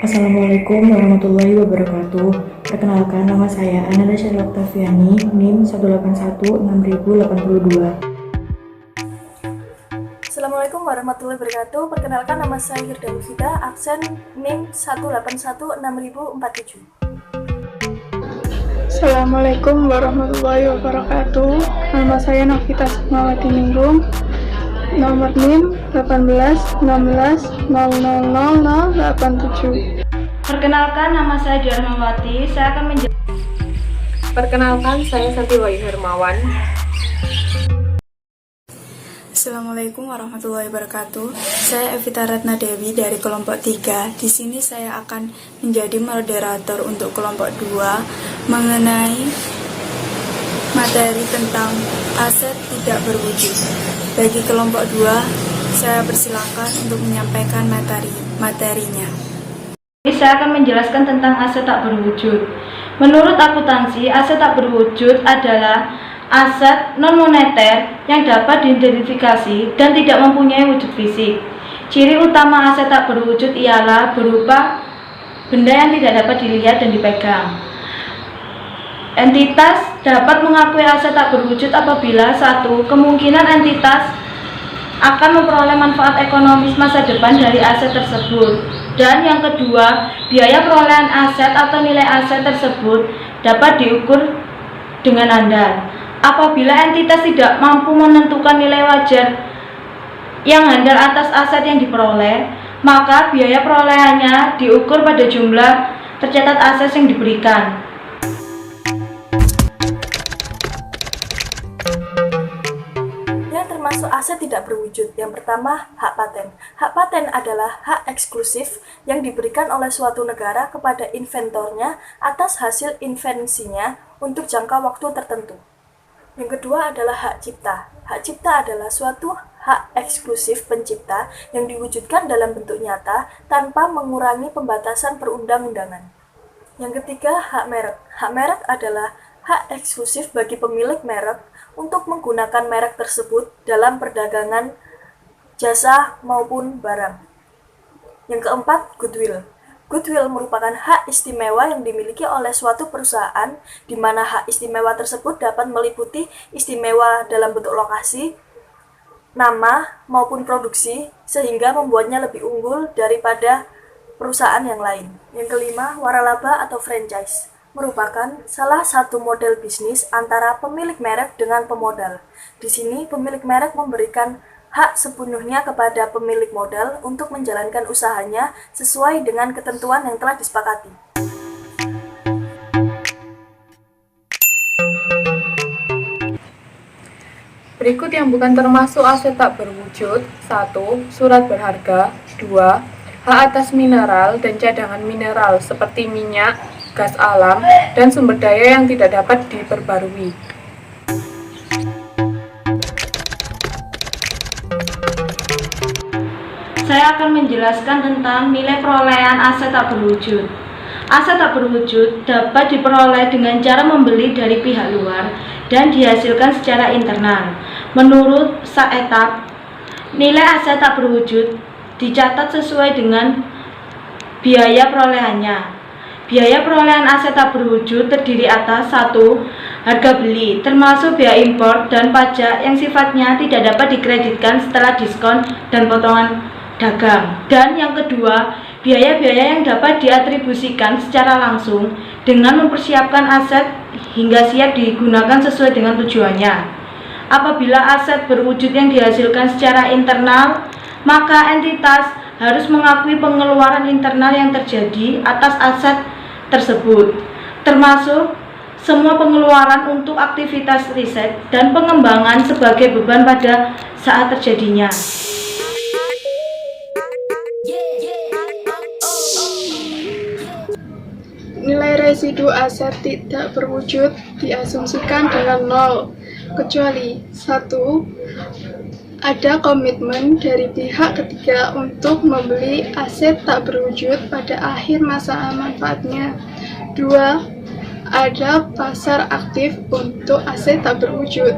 Assalamualaikum warahmatullahi wabarakatuh. Perkenalkan, nama saya Ananda Syarif Oktaviani, NIM 1816082. Assalamualaikum warahmatullahi wabarakatuh. Perkenalkan, nama saya Hirda Mufida, absen NIM 1816047. Assalamualaikum warahmatullahi wabarakatuh. Nama saya Novita Sukmawati Ningrum, nomor NIM 1816000087. Perkenalkan, nama saya Diarmawati. Saya akan Perkenalkan, saya Santi Wahyu Hermawan. Assalamualaikum warahmatullahi wabarakatuh. Saya Evita Ratna Dewi dari kelompok 3. Di sini saya akan menjadi moderator untuk kelompok 2 mengenai materi tentang aset tidak berwujud. Bagi kelompok 2, saya persilakan untuk menyampaikan materinya. Saya akan menjelaskan tentang aset tak berwujud. Menurut akuntansi, aset tak berwujud adalah aset non-moneter yang dapat diidentifikasi dan tidak mempunyai wujud fisik. Ciri utama aset tak berwujud ialah berupa benda yang tidak dapat dilihat dan dipegang. Entitas dapat mengakui aset tak berwujud apabila 1. Kemungkinan entitas akan memperoleh manfaat ekonomis masa depan dari aset tersebut, dan yang kedua, biaya perolehan aset atau nilai aset tersebut dapat diukur dengan andal. Apabila entitas tidak mampu menentukan nilai wajar yang handal atas aset yang diperoleh, maka biaya perolehannya diukur pada jumlah tercatat aset yang diberikan. Termasuk aset tidak berwujud. Yang pertama, hak paten. Hak paten adalah hak eksklusif yang diberikan oleh suatu negara kepada inventornya atas hasil invensinya untuk jangka waktu tertentu. Yang kedua adalah hak cipta. Hak cipta adalah suatu hak eksklusif pencipta yang diwujudkan dalam bentuk nyata tanpa mengurangi pembatasan perundang-undangan. Yang ketiga, hak merek. Hak merek adalah hak eksklusif bagi pemilik merek untuk menggunakan merek tersebut dalam perdagangan jasa maupun barang. Yang keempat, goodwill. Goodwill merupakan hak istimewa yang dimiliki oleh suatu perusahaan di mana hak istimewa tersebut dapat meliputi istimewa dalam bentuk lokasi, nama, maupun produksi sehingga membuatnya lebih unggul daripada perusahaan yang lain. Yang kelima, waralaba atau franchise merupakan salah satu model bisnis antara pemilik merek dengan pemodal. Di sini, pemilik merek memberikan hak sepenuhnya kepada pemilik modal untuk menjalankan usahanya sesuai dengan ketentuan yang telah disepakati. Berikut yang bukan termasuk aset tak berwujud: 1. Surat berharga. 2. Hak atas mineral dan cadangan mineral seperti minyak, gas alam, dan sumber daya yang tidak dapat diperbarui. Saya akan menjelaskan tentang nilai perolehan aset tak berwujud. Aset tak berwujud dapat diperoleh dengan cara membeli dari pihak luar dan dihasilkan secara internal. Menurut Saetap, nilai aset tak berwujud dicatat sesuai dengan biaya perolehannya. Biaya perolehan aset tak berwujud terdiri atas 1. Harga beli, termasuk biaya impor dan pajak yang sifatnya tidak dapat dikreditkan setelah diskon dan potongan dagang. Dan yang kedua, biaya-biaya yang dapat diatribusikan secara langsung dengan mempersiapkan aset hingga siap digunakan sesuai dengan tujuannya. Apabila aset berwujud yang dihasilkan secara internal, maka entitas harus mengakui pengeluaran internal yang terjadi atas aset tersebut, termasuk semua pengeluaran untuk aktivitas riset dan pengembangan sebagai beban pada saat terjadinya. Nilai residu aset tidak berwujud diasumsikan dengan 0, kecuali 1. Ada komitmen dari pihak ketiga untuk membeli aset tak berwujud pada akhir masa manfaatnya. 2. Ada pasar aktif untuk aset tak berwujud.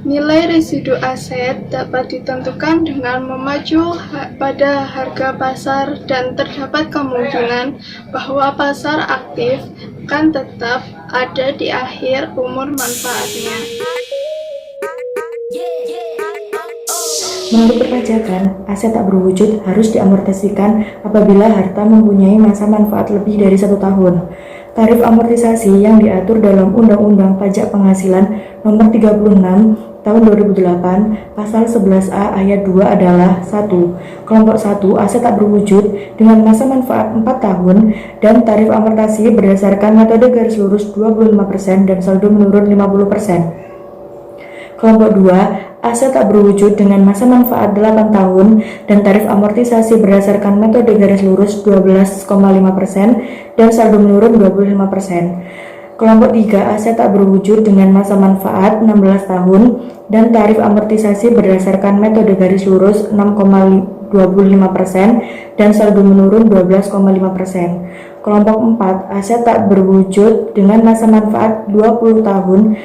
Nilai residu aset dapat ditentukan dengan mengacu pada harga pasar dan terdapat kemungkinan bahwa pasar aktif akan tetap ada di akhir umur manfaatnya. Menurut perpajakan, aset tak berwujud harus diamortisasikan apabila harta mempunyai masa manfaat lebih dari 1 tahun. Tarif amortisasi yang diatur dalam Undang-Undang Pajak Penghasilan Nomor 36 Tahun 2008, Pasal 11A Ayat 2 adalah 1. Kelompok 1 aset tak berwujud dengan masa manfaat 4 tahun dan tarif amortisasi berdasarkan metode garis lurus 25% dan saldo menurun 50%. Kelompok 2 aset tak berwujud dengan masa manfaat 8 tahun dan tarif amortisasi berdasarkan metode garis lurus 12,5% dan saldo menurun 25%. Kelompok 3 aset tak berwujud dengan masa manfaat 16 tahun dan tarif amortisasi berdasarkan metode garis lurus 6,25% dan saldo menurun 12,5%. Kelompok 4 aset tak berwujud dengan masa manfaat 20 tahun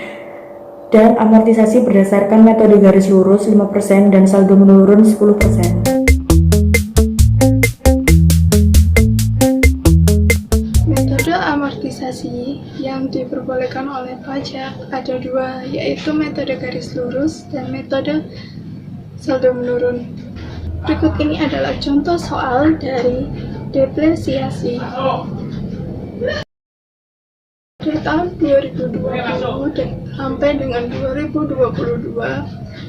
dan amortisasi berdasarkan metode garis lurus 5% dan saldo menurun 10%. Metode amortisasi yang diperbolehkan oleh pajak ada 2, yaitu metode garis lurus dan metode saldo menurun. Berikut ini adalah contoh soal dari depresiasi. Pada tahun 2020 sampai dengan 2022,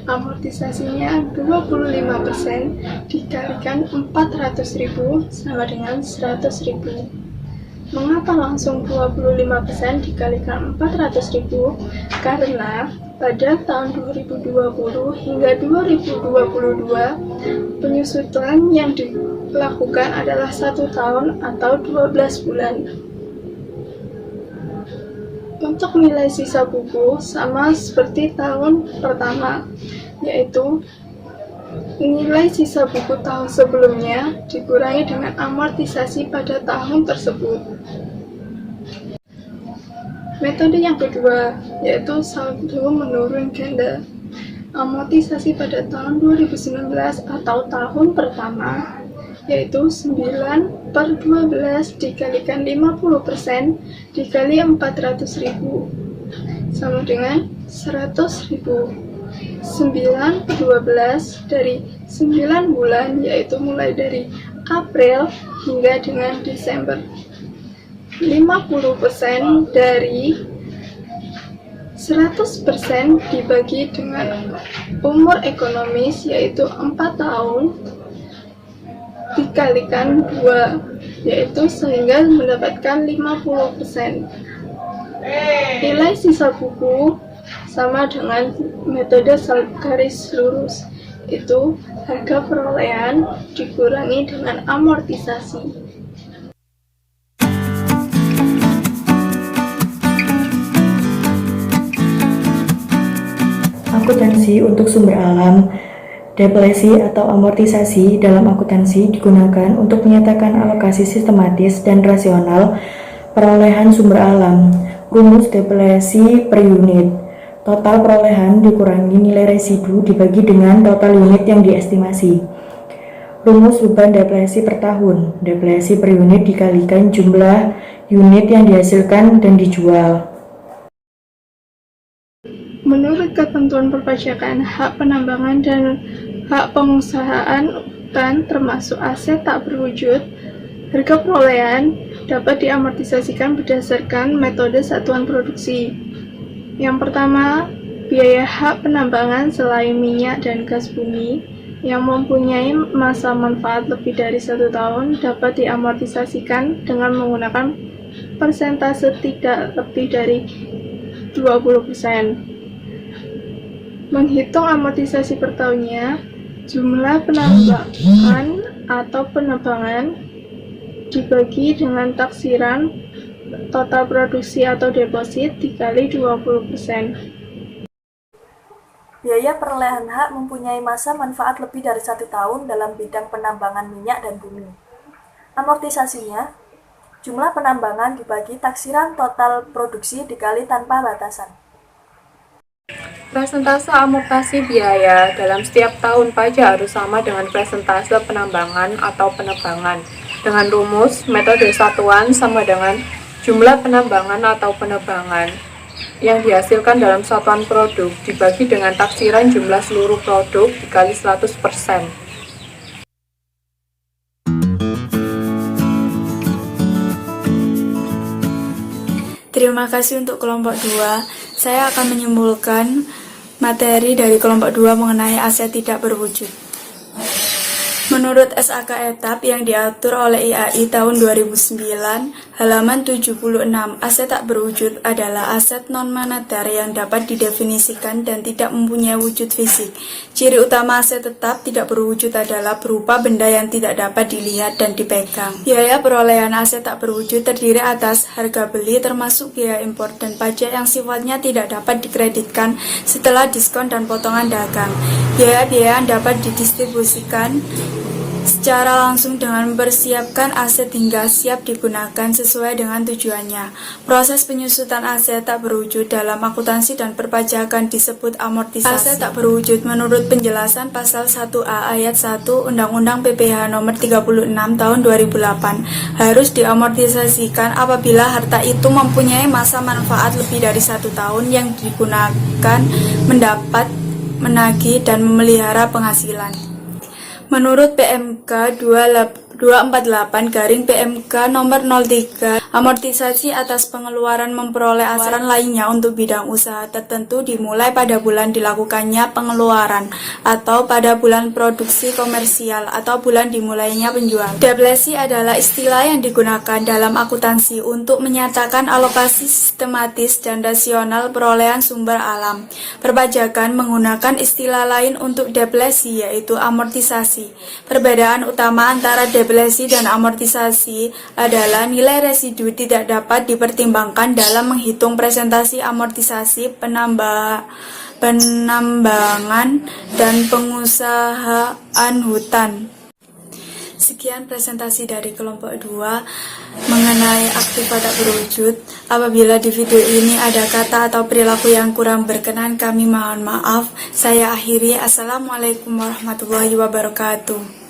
amortisasinya 25% dikalikan 400.000 sama dengan 100.000. Mengapa langsung 25% dikalikan 400.000? Karena pada tahun 2020 hingga 2022, penyusutan yang dilakukan adalah 1 tahun atau 12 bulan. Untuk nilai sisa buku sama seperti tahun pertama, yaitu nilai sisa buku tahun sebelumnya dikurangi dengan amortisasi pada tahun tersebut. Metode yang kedua, yaitu saldo menurun ganda. Amortisasi pada tahun 2019 atau tahun pertama, yaitu 9/12 dikalikan 50% dikali 400.000 sama dengan 100.000. 9/12 dari 9 bulan, yaitu mulai dari April hingga dengan Desember. 50% dari 100% dibagi dengan umur ekonomis, yaitu 4 tahun dikalikan 2, yaitu sehingga mendapatkan 50%. Nilai sisa buku sama dengan metode garis lurus, itu harga perolehan dikurangi dengan amortisasi. Akuntansi untuk sumber alam. Depresi atau amortisasi dalam akuntansi digunakan untuk menyatakan alokasi sistematis dan rasional perolehan sumber alam. Rumus depresi per unit. Total perolehan dikurangi nilai residu dibagi dengan total unit yang diestimasi. Rumus beban depresi per tahun. Depresi per unit dikalikan jumlah unit yang dihasilkan dan dijual. Menurut ketentuan perpajakan, hak penambangan dan hak pengusahaan hutan termasuk aset tak berwujud. Harga perolehan dapat diamortisasikan berdasarkan metode satuan produksi. Yang pertama, biaya hak penambangan selain minyak dan gas bumi yang mempunyai masa manfaat lebih dari 1 tahun dapat diamortisasikan dengan menggunakan persentase tidak lebih dari 20%. Menghitung amortisasi per tahunnya, jumlah penambangan atau penebangan dibagi dengan taksiran total produksi atau deposit dikali 20%. Biaya perolehan hak mempunyai masa manfaat lebih dari 1 tahun dalam bidang penambangan minyak dan bumi. Amortisasinya, jumlah penambangan dibagi taksiran total produksi dikali tanpa batasan. Presentase amortasi biaya dalam setiap tahun pajak harus sama dengan presentase penambangan atau penebangan. Dengan rumus, metode satuan sama dengan jumlah penambangan atau penebangan yang dihasilkan dalam satuan produk dibagi dengan taksiran jumlah seluruh produk dikali 100%. Terima kasih untuk kelompok 2. Saya akan menyimpulkan materi dari kelompok 2 mengenai aset tidak berwujud. Menurut SAK Etap yang diatur oleh IAI tahun 2009, halaman 76, aset tak berwujud adalah aset non-moneter yang dapat didefinisikan dan tidak mempunyai wujud fisik. Ciri utama aset tetap tidak berwujud adalah berupa benda yang tidak dapat dilihat dan dipegang. Biaya perolehan aset tak berwujud terdiri atas harga beli termasuk biaya impor dan pajak yang sifatnya tidak dapat dikreditkan setelah diskon dan potongan dagang. Biaya-biaya yang dapat didistribusikan secara langsung dengan mempersiapkan aset hingga siap digunakan sesuai dengan tujuannya. Proses penyusutan aset tak berwujud dalam akuntansi dan perpajakan disebut amortisasi. Aset tak berwujud menurut penjelasan pasal 1A ayat 1 Undang-Undang PPH nomor 36 tahun 2008 harus diamortisasikan apabila harta itu mempunyai masa manfaat lebih dari 1 tahun yang digunakan mendapat, menagih, dan memelihara penghasilan. Menurut PMK 248/PMK nomor 03, amortisasi atas pengeluaran memperoleh asaran lainnya untuk bidang usaha tertentu dimulai pada bulan dilakukannya pengeluaran atau pada bulan produksi komersial atau bulan dimulainya penjualan. Depresi adalah istilah yang digunakan dalam akuntansi untuk menyatakan alokasi sistematis dan rasional perolehan sumber alam. Perpajakan menggunakan istilah lain untuk depresi yaitu amortisasi. Perbedaan utama antara depresi dan amortisasi adalah nilai residu tidak dapat dipertimbangkan dalam menghitung presentasi amortisasi penambangan dan pengusahaan hutan. Sekian presentasi dari kelompok 2 mengenai aktiva tak berwujud. Apabila di video ini ada kata atau perilaku yang kurang berkenan, kami mohon maaf. Saya akhiri. Assalamualaikum warahmatullahi wabarakatuh.